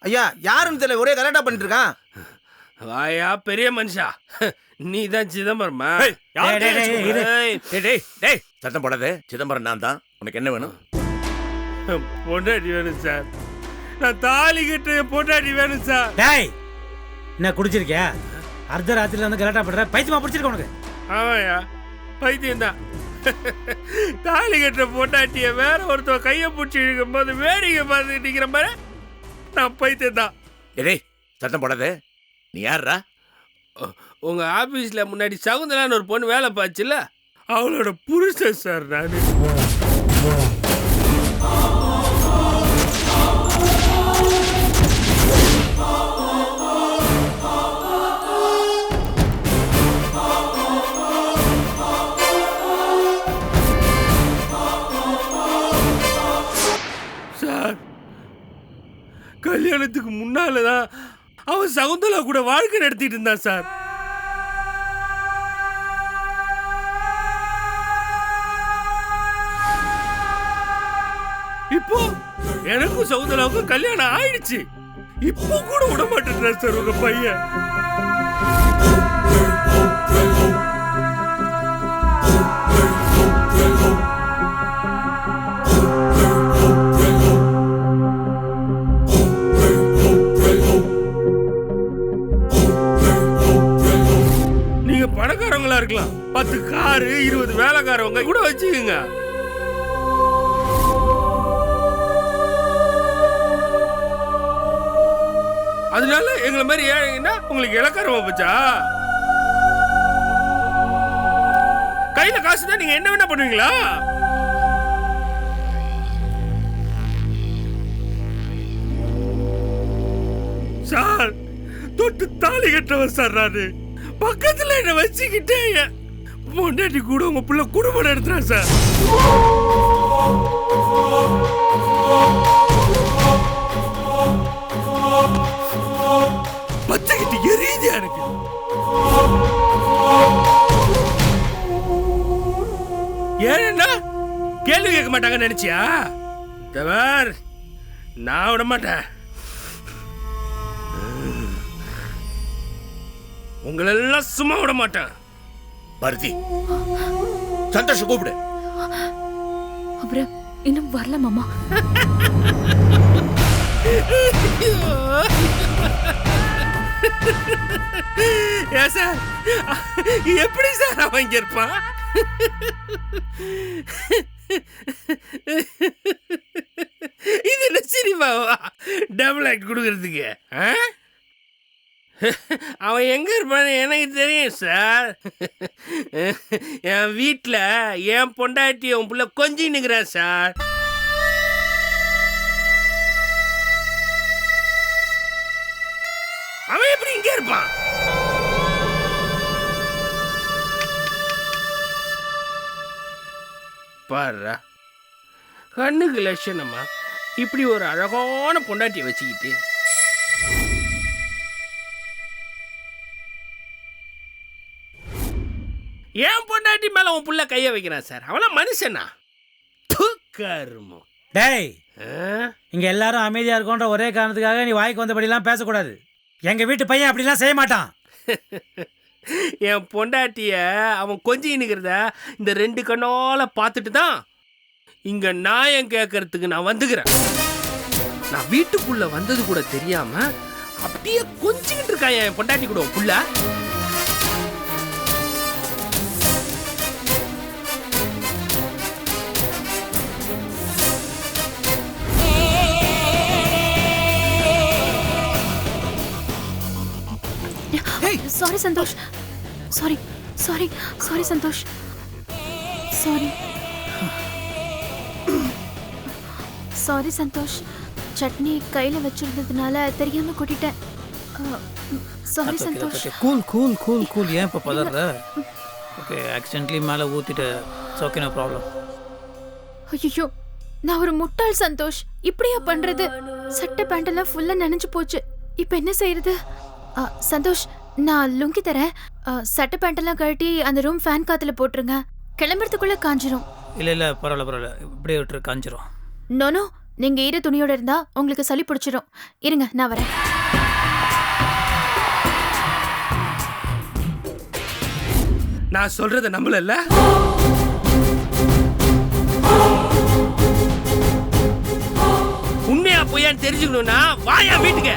ஐயா யாருன்னு தெரியல, ஒரே கலாட்டா பண்ணிட்டு இருக்கான். வாயா பெரிய மனுஷா, நீ தான் சிதம்பரமா? சத்தம் போடாதே. சிதம்பரம் நான் தான். உனக்கு என்ன வேணும்? பொண்டாட்டி வேணும் சார். நான் தாலி கட்டு பொண்டாட்டி வேணும் சார். டேய், என்ன குடிச்சிருக்கியா? அர்த்த ராத்திரில வந்து கலாட்டா பண்ற, பைத்தியமா பிடிச்சிருக்க உனக்கு? ஆமாயா, பைத்தியம் தான். தாலி கட்டுற பொண்டாட்டிய வேற ஒருத்தர் கையை பிடிச்சி இழுக்கும் போது வேடிக்கை பார்த்துட்டு நிக்கிற மாதிரி நான் பைத்தியம் தான். டேய் சத்தம் போடாதே. நீ யாரா? உங்க ஆபீஸ்ல முன்னாடி சகுந்தலான்னு ஒரு பொண்ணு வேலை பார்ச்சுல, அவளோட புருஷன் சார் நானு. சார், கல்யாணத்துக்கு முன்னாலதான் அவன் சகுந்தலா கூட வாழ்க்கை நடத்திட்டு இருந்தான் சார். இப்போ எனக்கும் சகுந்தலாவுக்கும் கல்யாணம் ஆயிடுச்சு. இப்போ கூட விட மாட்டேன் சார் உங்க பையன். நீங்க பணக்காரங்களா இருக்கலாம், 10 காரு 20 வேலைக்காரவங்க கூட வச்சுக்கோங்க. அதனால எங்களை மாதிரி ஏழைங்கன்னா உங்களுக்கு இலக்காரமா போச்சா? கையில காசு தான் நீங்க என்ன வேணா பண்ணுவீங்களா? சார், தொட்டு தாலி கட்டவன் சார் நானு. பக்கத்துல என்ன வச்சுக்கிட்டே பொண்டாட்டி கூட உங்க பிள்ளை குடும்பம் நடத்துறான் சார். பச்சைக்கிட்டு எரியுதா எனக்கு. ஏன்னா கேள்வி கேட்க மாட்டாங்கன்னு நினைச்சியா? தவர், நான் விட மாட்டேன். உங்களெல்லாம் சும்மா விட மாட்டேன். பருத்தி, சந்தோஷம் கூப்பிடு. அப்புறம் இன்னும் வரல மாமா. ஏன் சார், எப்படி சார் அவன் இங்க இருப்பான்? இது என்ன சினிமாவா டபுள் ஆக்ட் கொடுக்கறதுக்கு? அவன் எங்க இருப்பான்னு எனக்கு தெரியும் சார். என் வீட்டில் என் பொண்டாட்டி உன் புள்ள கொஞ்சம் நிற்கிறான் சார். அவன் எப்படி இங்கே இருப்பான்? பாருடா, கண்ணுக்கு லட்சணமா இப்படி ஒரு அழகான பொண்டாட்டியை வச்சுக்கிட்டு ஏன் பொண்டாட்டி மேல உன் புள்ள கைய வைக்கிறான் சார்? அவனா மனுஷனா? கருமம். டேய், இங்க எல்லாரும் அமைதியா இருக்கோன்ற ஒரே காரணத்துக்காக நீ வாய்க்கு வந்தபடிலாம் பேசக்கூடாது. எங்க வீட்டு பையன் அப்படிலாம் செய்ய மாட்டான். என் பொண்டாட்டிய அவன் கொஞ்சம் நிற்கிறத இந்த 2 கண்ணால பார்த்துட்டு தான் இங்க நியாயம் கேட்கறதுக்கு நான் வந்துக்கிறேன். நான் வீட்டுக்குள்ள வந்தது கூட தெரியாம அப்படியே கொஞ்சிக்கிட்டு இருக்கான் என் பொண்டாட்டி கூட புள்ள. Sorry Santhosh, sorry sorry sorry Santhosh, sorry sorry Santhosh. Chutney கையில வச்சிருந்ததுனால தெரியாம கொட்டிட்டேன். Sorry Santhosh. Cool cool cool cool. ஏன் இப்போ பதற? ஓகே, ஆக்சிடென்ட்லி மேலே ஊற்றிட்டு. Okay, no problem. ஐயோ, நான் ஒரு முட்டாள் சந்தோஷ். இப்படியா பண்றது? சட்டை பேண்ட் எல்லாம் ஃபுல்லா நனைஞ்சு போச்சு. இப்போ என்ன செய்யறது? சந்தோஷ், நான் லுங்கி தரேன். சட்டை பேண்ட் எல்லாம் கழட்டி அந்த ரூம் ஃபேன் காத்துல போட்டுருங்க. கிளம்புறதுக்குள்ள காஞ்சிரும். இல்லை இல்லை, பரவாயில்ல பரவாயில்ல, இப்படியே விட்டுரு, காஞ்சிரும். நோனோ, நீங்க ஈர துணியோட இருந்தா உங்களுக்கு சளி பிடிச்சிடும். இருங்க, நான் வரேன். நான் சொல்றத நம்பலல்ல? உண்மையா பொய்யான்னு தெரிஞ்சுக்கணும்னா வாயா வீட்டுக்கு.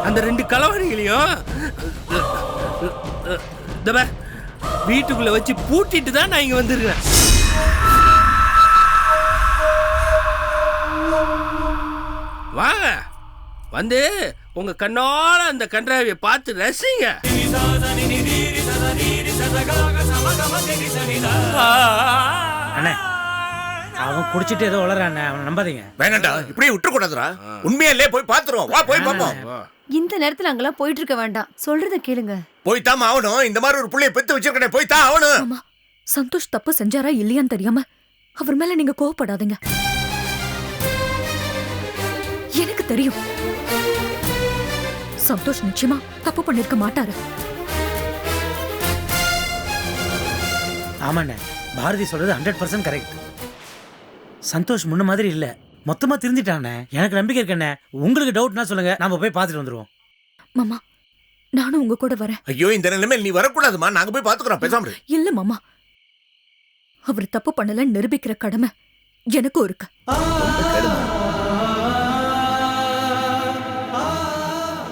அந்த 2 கலவரிகளையும் வீட்டுக்குள்ள வச்சு பூட்டிட்டு தான் நான் இங்க வந்திருக்கேன். வாங்க, வந்து உங்க கண்ணால அந்த கன்றாவியை பார்த்து ரசிங்க. அண்ணே, அவன் குடிச்சிட்டு ஏதோ உளறானே, அவனை நம்பாதீங்க. வேணாண்டா, இப்படியே விட்டுற கூடாதுடா. உண்மையிலே போய் பாத்துருவோம். வா போய் பாப்போம். இந்த நேரத்துல அங்கெல்லாம் போயிட்டு இருக்க வேண்டாம், சொல்றத கேளுங்க. போய்த்தாம ஆகணும். இந்த மாதிரி ஒரு புள்ளைய பெத்து வச்சிருக்கனே, போய்தான் ஆகணும். ஆமா, சந்தோஷ் தப்பு செஞ்சாரா இல்லையான்னு தெரியாம அவர் மேல நீங்க கோவப்படாதீங்க. எனக்கு தெரியும் சந்தோஷ் நிச்சயமா தப்பு பண்ணிருக்க மாட்டாரு. ஆமாண்ணே, பாரதி சொல்றது 100% கரெக்ட். சந்தோஷ் முன்ன மாதிரி இல்ல, மொத்தமா திருந்திட்டானே. எனக்கு நம்பிக்கை இருக்கண்ணே. உங்களுக்கு டவுட்னா சொல்லுங்க, நாம போய் பார்த்துட்டு வந்துருவோம். மாமா, நானும் உங்க கூட வரேன். ஐயோ, இந்த நிலைமையில் நீ வரக்கூடாதுமா. நாங்க போய் பாத்துக்கிறோம், பேசாம இரு. இல்ல மாமா, அவர் தப்பு பண்ணல நிரூபிக்கிற கடமை எனக்கும் இருக்கு.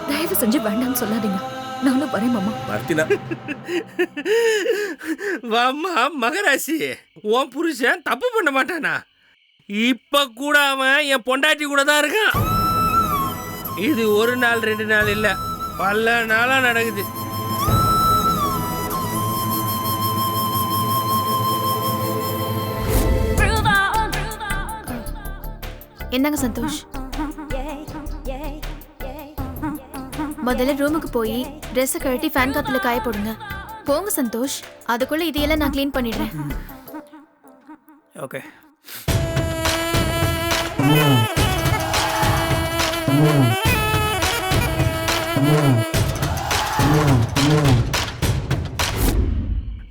தயவு செஞ்சு வேண்டாம்னு சொல்லாதீங்க. நானும் வரேன் மாமா. மார்த்தினா, வாமா மகராசி, உன் புருஷன் தப்பு பண்ண மாட்டானா? இப்ப கூட அவன் என் பொண்டாட்டி கூட தான் இருக்கான். இது 1 நாள் 2 நாள் இல்ல, பல நாளா நடக்குது. என்னங்க சந்தோஷ், முதல்ல ரூமுக்கு போய் ட்ரெஸ்ஸை கழட்டி ஃபேன் காத்துல காய போடுங்க. போங்க சந்தோஷ், அதுக்குள்ள இதையெல்லாம் நான் க்ளீன் பண்ணிடுறேன். ஓகே.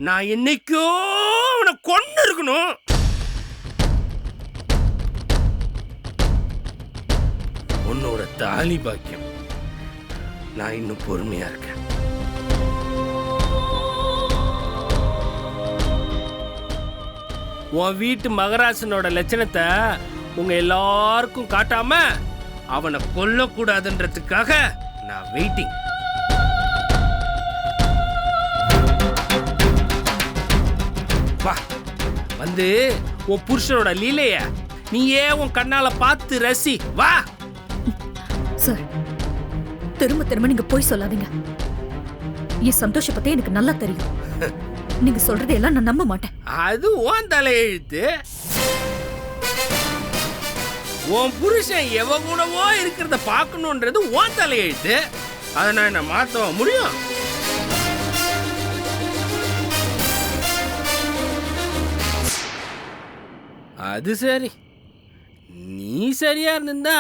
நான் என்னைக்கோ அவனை கொண்டு இருக்கணும். உன்னோட தாலி பாக்கியம். நான் இன்னும் பொறுமையா இருக்கேன். உன் வீட்டு மகராசனோட லட்சணத்தை உங்க எல்லாருக்கும் காட்டாம அவனை கொல்லக்கூடாதுன்றதுக்காக நான் வெயிட்டிங். வா, வந்து உன் புருஷனோட லீலைய நீயே உன் கண்ணால பார்த்து ரசி. வா சார், திரும்ப திரும்ப நீங்க போய் சொல்லாதீங்க. என் சந்தோஷ பத்தி எனக்கு நல்லா தெரியும். நீங்க சொல்றதையெல்லாம் நான் நம்ப மாட்டேன். அது உன் தலையெழுத்து. உன் புருஷன் எவ கூடவோ இருக்கிறத பார்க்கணுன்றது உன் தலையெழுத்து. அதை நான் என்ன மாற்ற முடியும்? அது சரி, நீ சரியா இருந்தா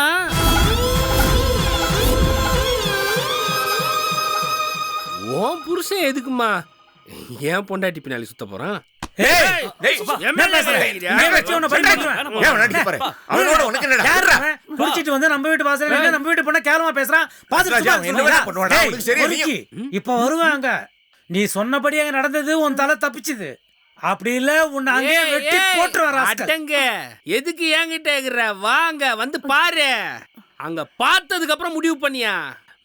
உன் புருஷன் எதுக்குமா ஏன் பொண்டாட்டி பின்னாடி சுத்த போறான்? குடிச்சிட்டு வந்து நம்ம வீட்டு வாசல்ல நம்ம வீட்டு பொண்ண கேவலமா பேசுறான். இப்ப வருவாங்க. நீ சொன்னபடி அங்க நடந்தது, உன் தலை தப்பிச்சுது. அப்படி இல்ல உன்னை அங்கேயே வெட்டி போட்டுருவாங்க. எதுக்கு என்கிட்ட இருக்கிற? வாங்க வந்து பாரு. அங்க பார்த்ததுக்கு அப்புறம் முடிவு பண்ணியா?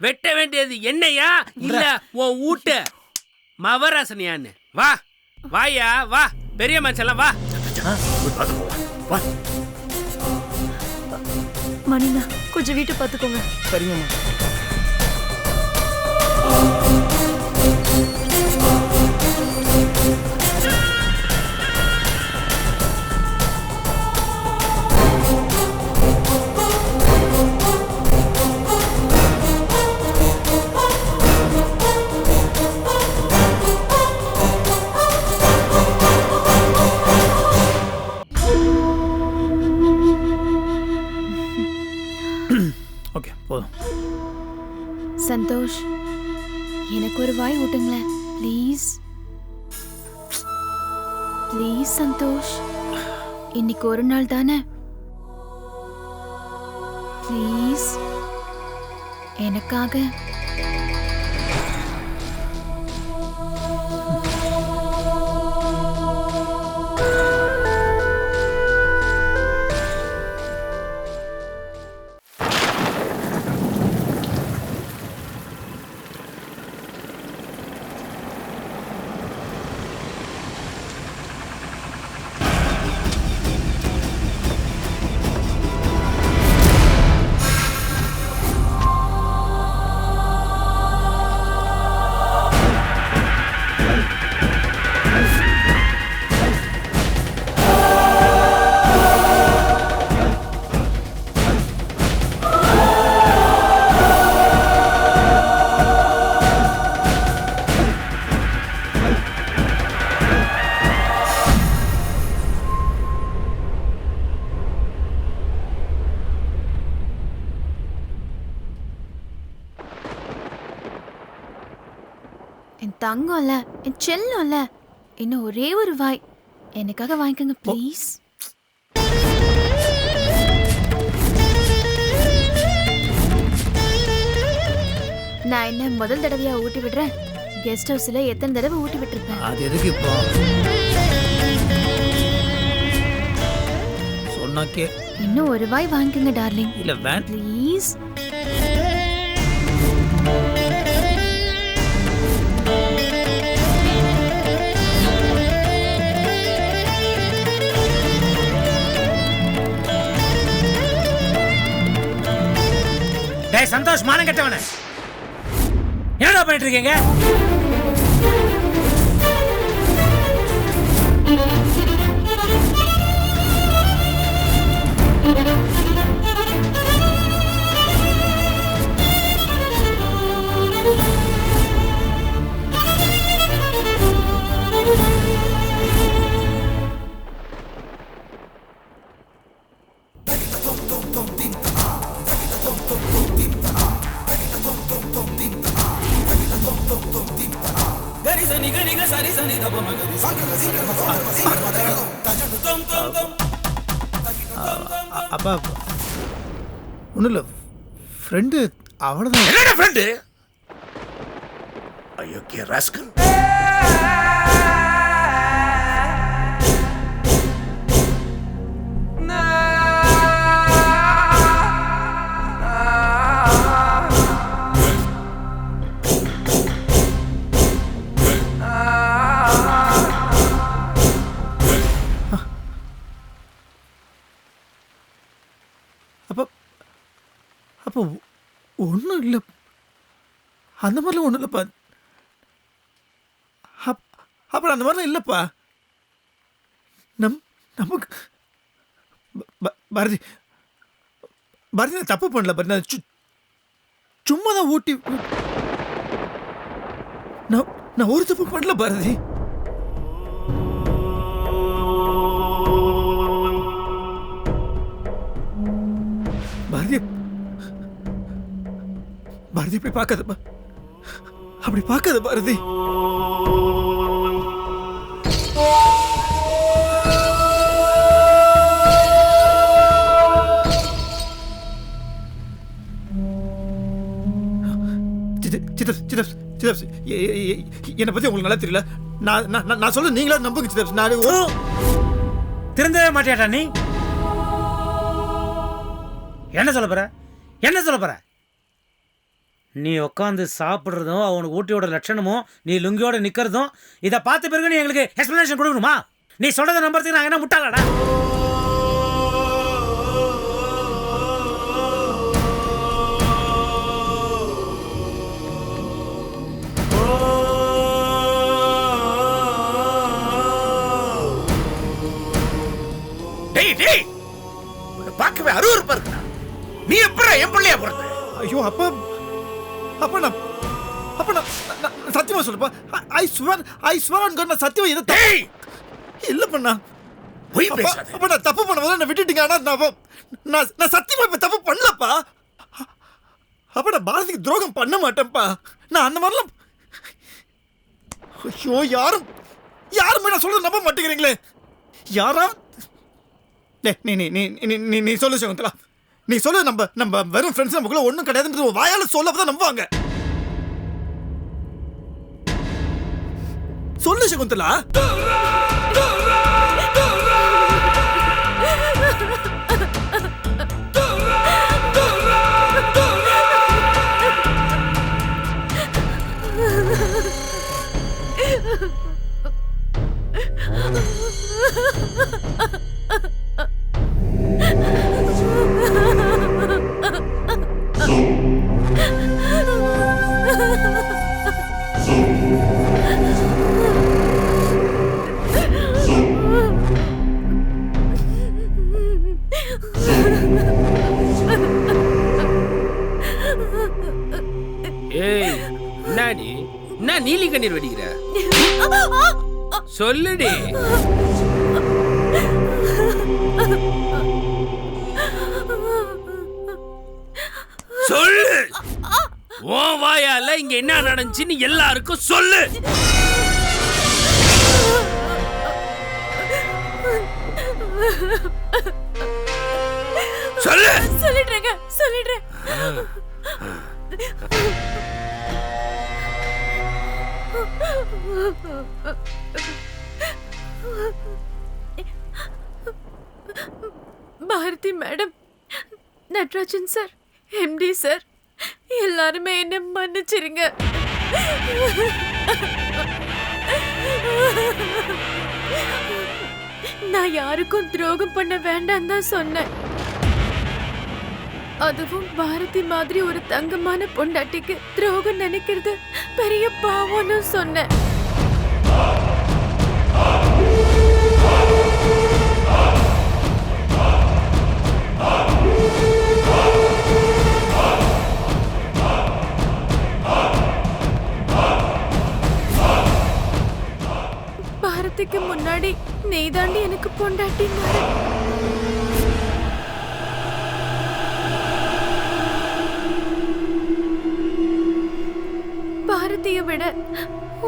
வெட்ட வேண்டியது என்னையா இல்ல உன் வீட்டு மவராசனியான்னு? வா வாயா, வா பெரிய மனுஷன்லாம் வா. மணினா, கொஞ்சம் வீட்டை பார்த்துக்கோங்க. சரிங்கம்மா. ஓகே, போதும். சந்தோஷ், எனக்கு ஒரு வாய் ஊட்டுங்களேன் ப்ளீஸ். ப்ளீஸ் சந்தோஷ், இன்னைக்கு ஒரு நாள் தானே, ப்ளீஸ் எனக்காக. என் தங்கம்ல, என் செல்லம்ல, இன்னும் ஒரே ஒரு வாய் எனக்காக வாங்கிக்கோங்க ப்ளீஸ். நான் என்ன முதல் தடவையா ஊட்டி விடுறேன்? கெஸ்ட் ஹவுஸ்ல எத்தனை தடவை ஊட்டி விட்டுருப்பேன். அது எதுக்கு இப்போ சொன்னாக்கே? இன்னும் ஒரு வாய் வாங்கிக்கோங்க டார்லிங். இல்ல வேன் ப்ளீஸ். டேய் சந்தோஷ், மானம் கெட்டவனே, என்னடா பண்ணிட்டு இருக்கீங்க? அப்பா ஒன்றும் இல்லை, ஃப்ரெண்டு அவ்வளோதான். என்னடா ஃப்ரெண்டு? அயோக்கிய ராஸ்கல். அப்போ ஒன்றும் இல்லை, அந்த மாதிரிலாம் ஒன்றும் இல்லைப்பா. அப்புறம் அந்த மாதிரிலாம் இல்லைப்பா. நமக்கு பாரதி பாரதி நான் தப்பு பண்ணல பாரதி, நான் சும்மா தான் ஊட்டி. நான் ஒரு தப்பு பண்ணல பாரதி. பாரதி பாரதி அப்படி பார்க்காதப்பா, அப்படி பார்க்காத பாரதி. என்னை பத்தி உங்களுக்கு நல்லா தெரியல. நான் சொல்ல நீங்களா நம்புங்க சிதப். நான் திருந்தவே மாட்டியாடா நீ? என்ன சொல்ல போற? என்ன சொல்ல போற? நீ உட்காந்து சாப்பிட்றதும் அவனுக்கு ஊட்டியோட லட்சணமும் நீ லுங்கியோட நிற்கிறதும் இதை பார்த்த பிறகு நீ எங்களுக்கு எக்ஸ்பிளனேஷன் கொடுக்கணுமா? நீ சொல்றதை நம்புறதுக்கு நான் என்ன முட்டாளடா? பார்க்கவே அருவருப்பா இருக்கா. நீ எப்ப என் பிள்ளையா பிறந்த? ஐயோ அப்பா, அப்பா நான் சத்தியமா சொல்லுப்பா. ஐ ஸ்வேர் ஆன் காட், நான் சத்தியமா இத இல்ல பண்ணா. போய் பேசாத. அப்பா நான் தப்பு பண்ணவத நான் விட்டுட்டீங்க. ஆனா நான் சத்தியமா இப்ப தப்பு பண்ணலப்பா. அப்பா நான் பாரதிக்கு துரோகம் பண்ண மாட்டேன்ப்பா. நான் அந்த மாதிரிலாம் ஐயோ யாருமே நான் சொல்றது நம்ப மாட்டேங்கிறீங்களே. யாராவது டேய், நீ நீ நீ நீ நீ நீ சொல்லு சகுந்தலா. நீ சொல்லு. நம்ம நம்ம வெறும் ஃப்ரெண்ட்ஸ், நமக்குள்ள ஒன்றும் கிடையாதுன்றது வாயால சொல்ல அப்பதான் நம்புவாங்க. சொல்லு சகுந்தலா. ஏய், என்னடி என்ன நீலி கண்ணீர் வெடிக்கிற? சொல்லுடி. சொல்லு. உன் வாயால இங்க என்ன நடந்துச்சுன்னு எல்லாருக்கும் சொல்லு. சொல்லு. சொல்லிடுறேங்க, சொல்லிடுறேன். Bharathi madam, Natrajan sir, MD sir, எல்லாருமே என்ன மன்னிச்சிருங்க. நான் யாருக்கும் துரோகம் பண்ண வேண்டாம் தான் சொன்னேன். அதுவும் பாரதி மாதிரி ஒரு தங்கமான பொண்டாட்டிக்கு துரோகம் நினைக்கிறது பெரிய பாவம்னு சொன்னேன். பாரதிக்கு முன்னாடி நீதாண்டி எனக்கு பொண்டாட்டினாரு. பாரதியை விட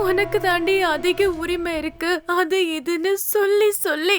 உனக்கு தாண்டி அதிக உரிமை இருக்கு, அது இதுன்னு சொல்லி சொல்லி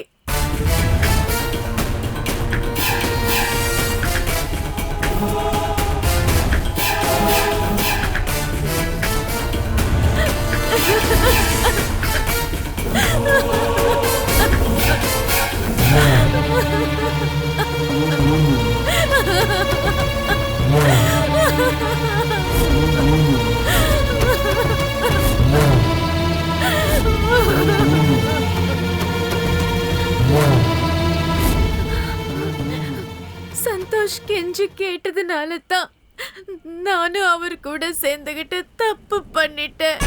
சந்தோஷ் கெஞ்சி கேட்டதுனால தான் நானும் அவர் கூட சேர்ந்துகிட்டு தப்பு பண்ணிட்டேன்.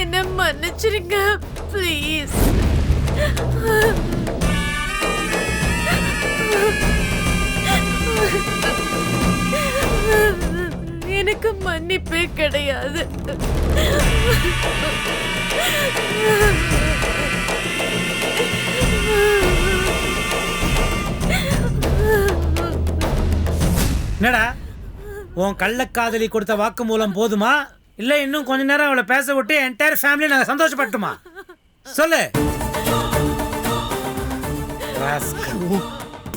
என்ன மன்னிச்சிருங்க ப்ளீஸ். எனக்கு மன்னிப்பே கிடையாது. என்னடா உன் கள்ளக்காதலி கொடுத்த வாக்குமூலம் போதுமா, இல்ல இன்னும் கொஞ்ச நேரம் அவளை பேச விட்டு என்டையர் ஃபேமிலி நாங்க சந்தோஷப்பட்டுமா? சொல்லு.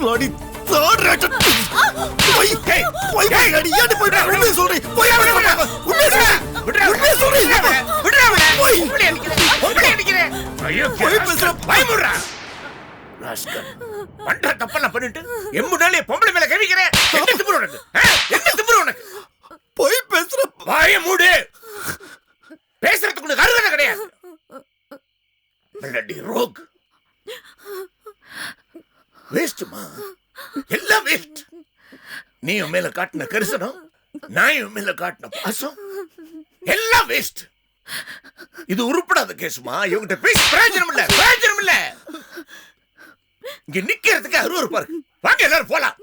bloody third rate. போய் ஏய் போய் போய் அடி ஏன் போய் உண்மையை சொல்றீ? போய் உண்மையை சொல்றீ. விடுடா அவனை. உங்களை அடிக்கிறேன். ஐயோ, போய் பேசுற பயமுடுறா. ராஸ்கல். பண்ற தப்பெல்லாம் பண்ணிட்டு எம்முனாலே பொம்பளை மேல கவிக்கிறேன். என்ன திமிரு உனக்கு? என்ன திமிரு உனக்கு? போய் பேசுற வாயை மூடு. பேசுறதுக்கு உனக்கு அருகதை கிடையாது. bloody rogue. வேஸ்ட்மா, எல்லாம் வேஸ்ட். நீ உன் மேல காட்டின கரிசனம், நான் உன் மேல காட்டின பாசம் எல்லாம் வேஸ்ட். இது உருப்படாத கேசுமா. இவங்கிட்ட பேசி பிரயோஜனம் இல்ல, பிரயோஜனம் இல்ல. இங்க நிக்கிறதுக்கு அருவருப்பா இருக்கு. வாங்க எல்லாரும் போலாம்.